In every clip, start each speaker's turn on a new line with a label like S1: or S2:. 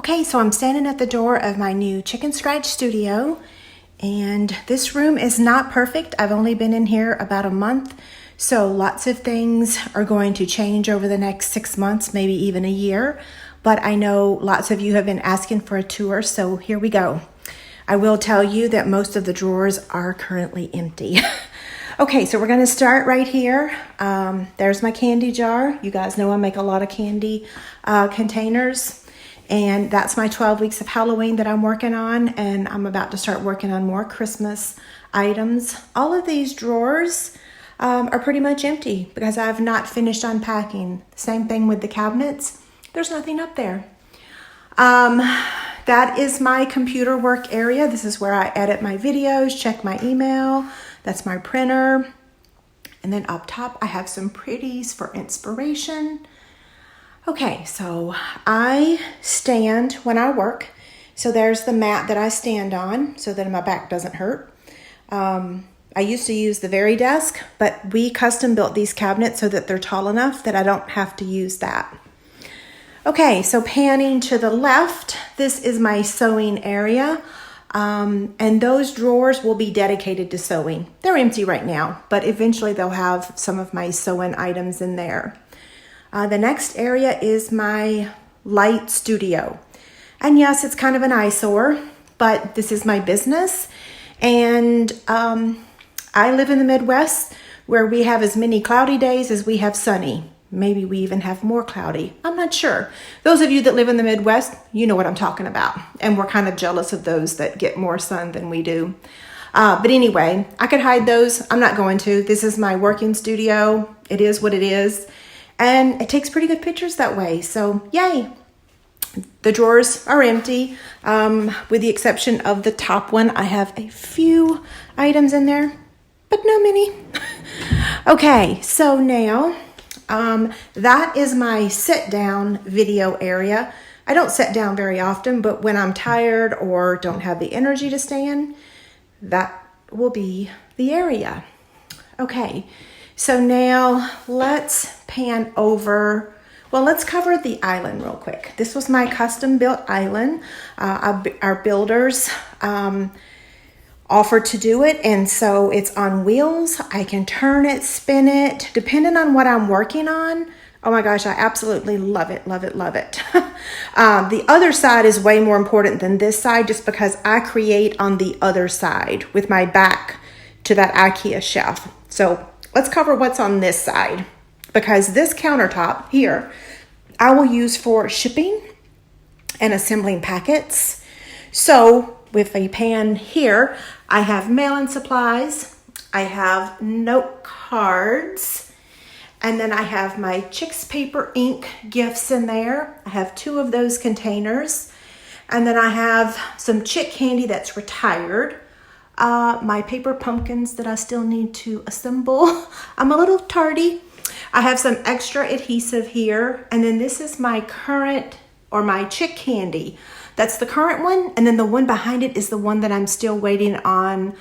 S1: Okay, so I'm standing at the door of my new Chicken Scratch studio, and this room is not perfect. I've only been in here about a month, so lots of things are going to change over the next 6 months, maybe even a year. But I know lots of you have been asking for a tour, so here we go. I will tell you that most of the drawers are currently empty. Okay, so we're going to start right here. There's my candy jar. You guys know I make a lot of candy containers. And that's my 12 weeks of Halloween that I'm working on. And I'm about to start working on more Christmas items. All of these drawers are pretty much empty because I've not finished unpacking. Same thing with the cabinets. There's nothing up there. That is my computer work area. This is where I edit my videos, check my email. That's my printer. And then up top, I have some pretties for inspiration. Okay, so I stand when I work. So there's the mat that I stand on so that my back doesn't hurt. I used to use the VariDesk, but we custom built these cabinets so that they're tall enough that I don't have to use that. Okay, so panning to the left, this is my sewing area. And those drawers will be dedicated to sewing. They're empty right now, but eventually they'll have some of my sewing items in there. The next area is my light studio. And yes, it's kind of an eyesore, but this is my business. And I live in the Midwest where we have as many cloudy days as we have sunny. Maybe we even have more cloudy. I'm not sure. Those of you that live in the Midwest, you know what I'm talking about. And we're kind of jealous of those that get more sun than we do. But anyway, I could hide those. I'm not going to. This is my working studio. It is what it is. And it takes pretty good pictures that way. So yay. The drawers are empty. With the exception of the top one, I have a few items in there, but no many. Okay, so now that is my sit down video area. I don't sit down very often, but when I'm tired or don't have the energy to stand, that will be the area. Okay, so now let's pan over. Well, let's cover the island real quick. This was my custom built island. Our builders offered to do it, and so it's on wheels. I can turn it, spin it, depending on what I'm working on. Oh my gosh, I absolutely love it, love it, love it. The other side is way more important than this side just because I create on the other side with my back to that IKEA shelf. So let's cover what's on this side because this countertop here, I will use for shipping and assembling packets. So with a pan here, I have mailing supplies, I have note cards, and then I have my Chicks Paper Ink gifts in there. I have 2 of those containers. And then I have some chick candy that's retired. My paper pumpkins that I still need to assemble. I'm a little tardy. I have some extra adhesive here. And then this is my current, or my chick candy. That's the current one. And then the one behind it is the one that I'm still waiting on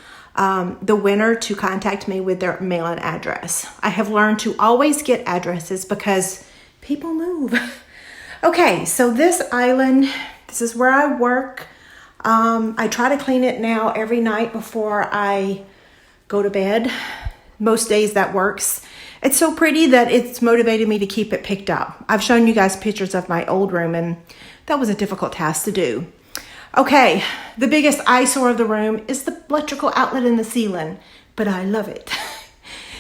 S1: the winner to contact me with their mailing address. I have learned to always get addresses because people move. Okay, so this island, this is where I work. I try to clean it now every night before I go to bed. Most days that works. It's so pretty that it's motivated me to keep it picked up. I've shown you guys pictures of my old room and that was a difficult task to do. Okay, the biggest eyesore of the room is the electrical outlet in the ceiling, but I love it.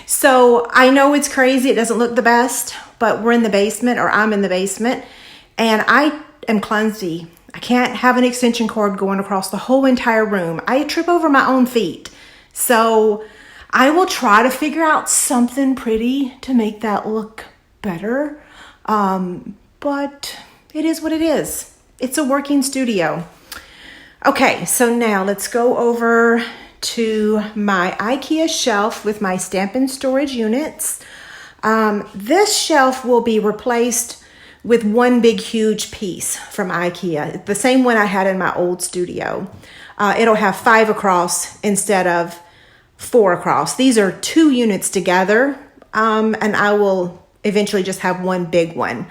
S1: So I know it's crazy, it doesn't look the best, but we're in the basement, or I'm in the basement, and I am clumsy. I can't have an extension cord going across the whole entire room. I trip over my own feet. So I will try to figure out something pretty to make that look better. But it is what it is. It's a working studio. Okay, so now let's go over to my IKEA shelf with my Stampin' Storage units. This shelf will be replaced with one big huge piece from IKEA, the same one I had in my old studio. It'll have 5 across instead of 4 across. These are 2 units together, and I will eventually just have one big one.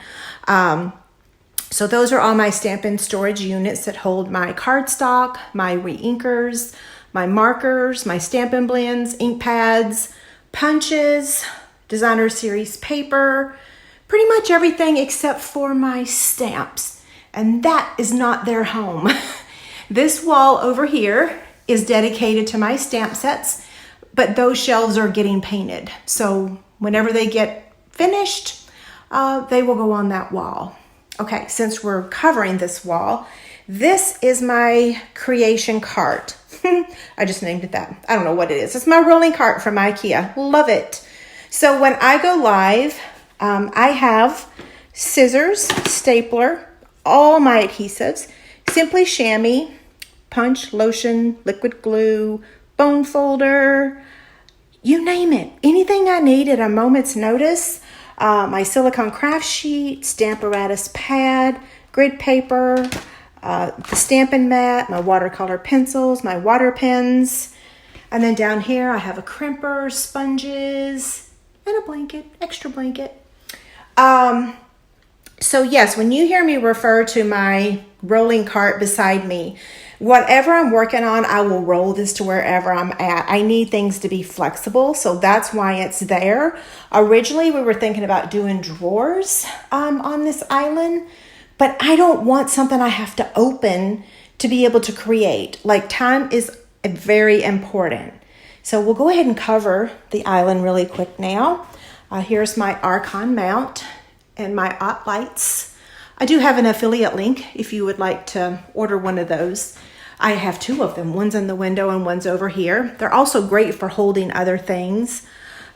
S1: So those are all my Stampin' storage units that hold my cardstock, my re-inkers, my markers, my Stampin' blends, ink pads, punches, designer series paper, pretty much everything except for my stamps. And that is not their home. This wall over here is dedicated to my stamp sets, but those shelves are getting painted. So whenever they get finished, they will go on that wall. Okay, since we're covering this wall, this is my creation cart. I just named it that. I don't know what it is. It's my rolling cart from IKEA. Love it. So when I go live, I have scissors, stapler, all my adhesives, Simply Chamois, punch, lotion, liquid glue, bone folder, you name it. Anything I need at a moment's notice. My silicone craft sheet, Stamparatus pad, grid paper, the Stampin' mat, my watercolor pencils, my water pens. And then down here I have a crimper, sponges, and a blanket, extra blanket. So yes, when you hear me refer to my rolling cart beside me, whatever I'm working on, I will roll this to wherever I'm at. I need things to be flexible, so that's why it's there. Originally, we were thinking about doing drawers on this island, but I don't want something I have to open to be able to create. Like, time is very important. So we'll go ahead and cover the island really quick now. Here's my Archon mount and my Ott lights. I do have an affiliate link if you would like to order one of those. I have two of them. One's in the window and one's over here. They're also great for holding other things.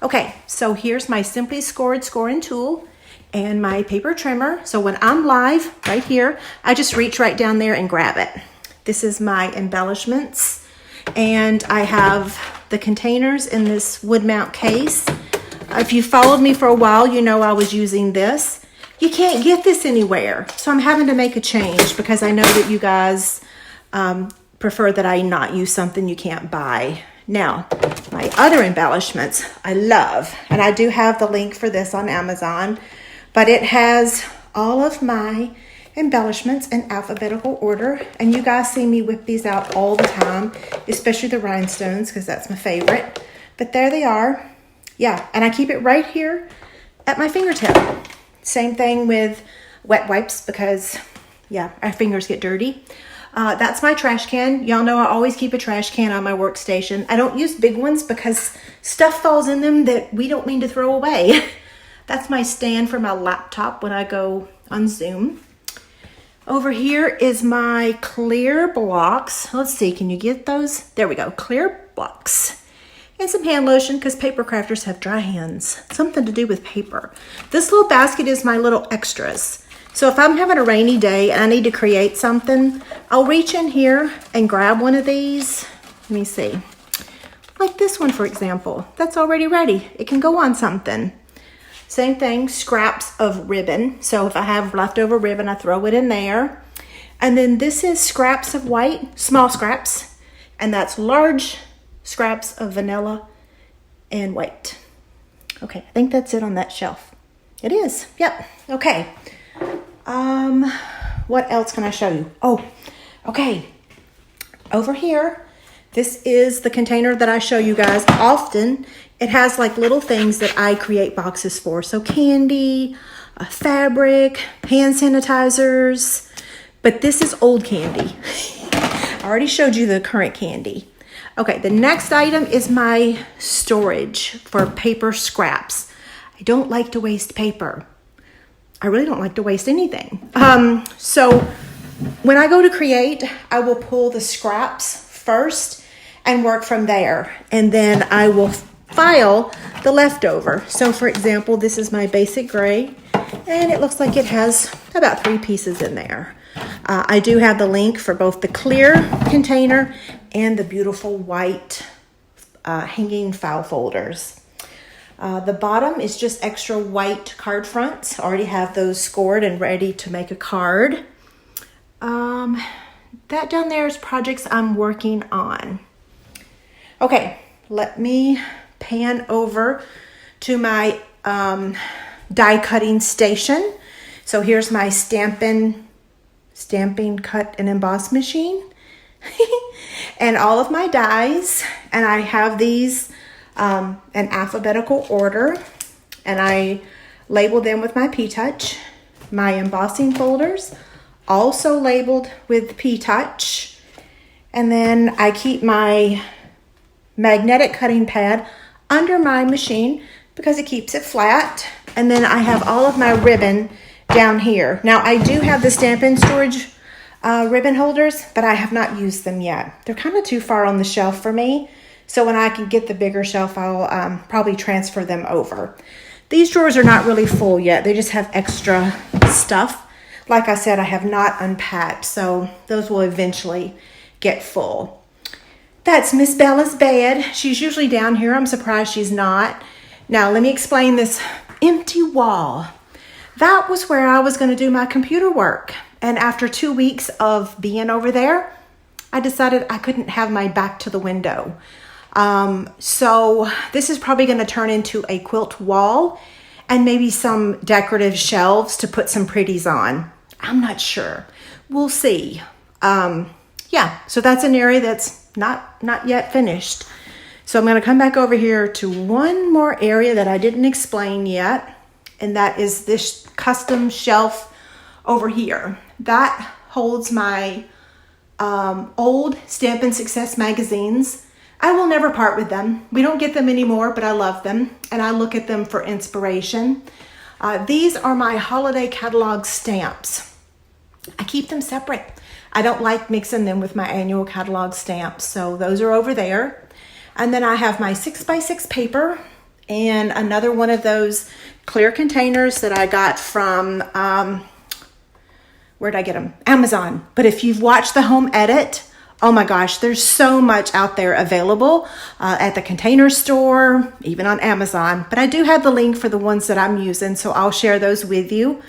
S1: Okay, so here's my Simply Scored scoring tool and my paper trimmer. So when I'm live right here, I just reach right down there and grab it. This is my embellishments, and I have the containers in this wood mount case. If you followed me for a while, you know I was using this. You can't get this anywhere, so I'm having to make a change because I know that you guys prefer that I not use something you can't buy. Now, my other embellishments I love, and I do have the link for this on Amazon, but it has all of my embellishments in alphabetical order, and you guys see me whip these out all the time, especially the rhinestones because that's my favorite. But there they are. Yeah, and I keep it right here at my fingertip. Same thing with wet wipes because, yeah, our fingers get dirty. That's my trash can. Y'all know I always keep a trash can on my workstation. I don't use big ones because stuff falls in them that we don't mean to throw away. That's my stand for my laptop when I go on Zoom. Over here is my clear blocks. Let's see, can you get those? There we go, clear blocks. And some hand lotion because paper crafters have dry hands. Something to do with paper. This little basket is my little extras. So if I'm having a rainy day and I need to create something, I'll reach in here and grab one of these. Let me see. Like this one, for example. That's already ready. It can go on something. Same thing, scraps of ribbon. So if I have leftover ribbon, I throw it in there. And then this is scraps of white, small scraps. And that's large scraps of vanilla and white. Okay, I think that's it on that shelf. It is, yep, okay. What else can I show you? Oh, okay, over here, this is the container that I show you guys often. It has like little things that I create boxes for. So candy, fabric, hand sanitizers, but this is old candy. I already showed you the current candy. Okay, the next item is my storage for paper scraps. I don't like to waste paper. I really don't like to waste anything. So when I go to create, I will pull the scraps first and work from there. And then I will file the leftover. So for example, this is my basic gray, and it looks like it has about 3 pieces in there. I do have the link for both the clear container and the beautiful white hanging file folders. The bottom is just extra white card fronts. I already have those scored and ready to make a card. That down there is projects I'm working on. Okay, let me pan over to my die cutting station. So here's my Stampin' stamping, cut, and emboss machine. And all of my dies, and I have these in alphabetical order, and I label them with my P-Touch. My embossing folders also labeled with P-Touch, and then I keep my magnetic cutting pad under my machine because it keeps it flat. And then I have all of my ribbon down here. Now I do have the Stampin' Storage ribbon holders, but I have not used them yet. They're kind of too far on the shelf for me. So when I can get the bigger shelf, I'll probably transfer them over. These drawers are not really full yet. They just have extra stuff. Like I said, I have not unpacked, so those will eventually get full. That's Miss Bella's bed. She's usually down here. I'm surprised she's not. Now let me explain this empty wall. That was where I was going to do my computer work. And after 2 weeks of being over there, I decided I couldn't have my back to the window. So this is probably going to turn into a quilt wall and maybe some decorative shelves to put some pretties on. I'm not sure. We'll see. Yeah, so that's an area that's not yet finished. So I'm going to come back over here to one more area that I didn't explain yet. And that is this custom shelf over here. That holds my old Stampin' Success magazines. I will never part with them. We don't get them anymore, but I love them. And I look at them for inspiration. These are my holiday catalog stamps. I keep them separate. I don't like mixing them with my annual catalog stamps. So those are over there. And then I have my 6x6 paper and another one of those clear containers that I got from, where'd I get them? Amazon. But if you've watched the home edit, oh my gosh, there's so much out there available at the Container Store, even on Amazon. But I do have the link for the ones that I'm using, so I'll share those with you.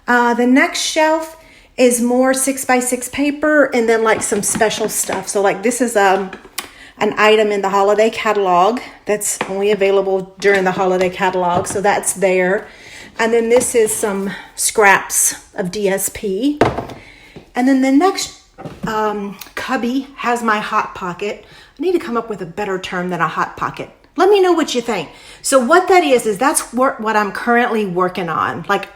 S1: The next shelf is more 6x6 paper and then like some special stuff. So like this is an item in the holiday catalog that's only available during the holiday catalog. So that's there. And then this is some scraps of DSP. And then the next cubby has my Hot Pocket. I need to come up with a better term than a Hot Pocket. Let me know what you think. So what that is that's what I'm currently working on. Like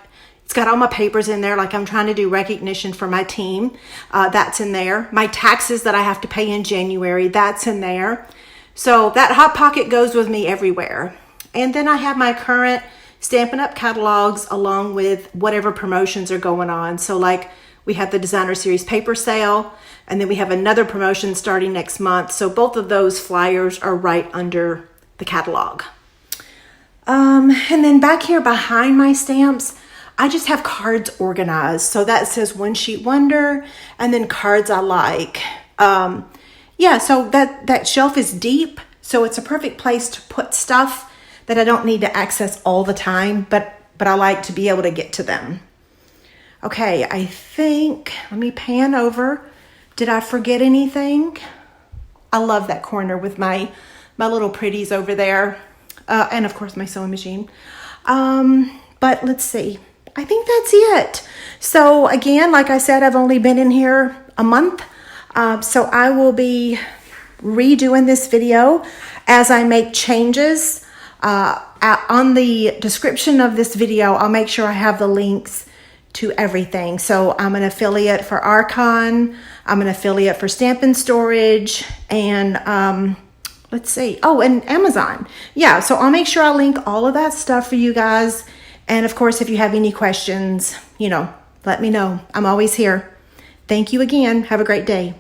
S1: it's got all my papers in there. Like I'm trying to do recognition for my team. That's in there. My taxes that I have to pay in January, that's in there. So that Hot Pocket goes with me everywhere. And then I have my current Stampin' Up! Catalogs along with whatever promotions are going on. So like we have the Designer Series paper sale, and then we have another promotion starting next month. So both of those flyers are right under the catalog. And then back here behind my stamps, I just have cards organized. So that says One Sheet Wonder, and then cards I like. Yeah, so that shelf is deep. So it's a perfect place to put stuff that I don't need to access all the time, but I like to be able to get to them. Okay, I think, let me pan over. Did I forget anything? I love that corner with my little pretties over there. And of course my sewing machine. But let's see. I think that's it. So again, like I said, I've only been in here a month. So I will be redoing this video as I make changes. On the description of this video, I'll make sure I have the links to everything. So I'm an affiliate for Archon. I'm an affiliate for Stampin' Storage, and let's see. Oh, and Amazon. Yeah, so I'll make sure I link all of that stuff for you guys. And of course, if you have any questions, let me know. I'm always here. Thank you again. Have a great day.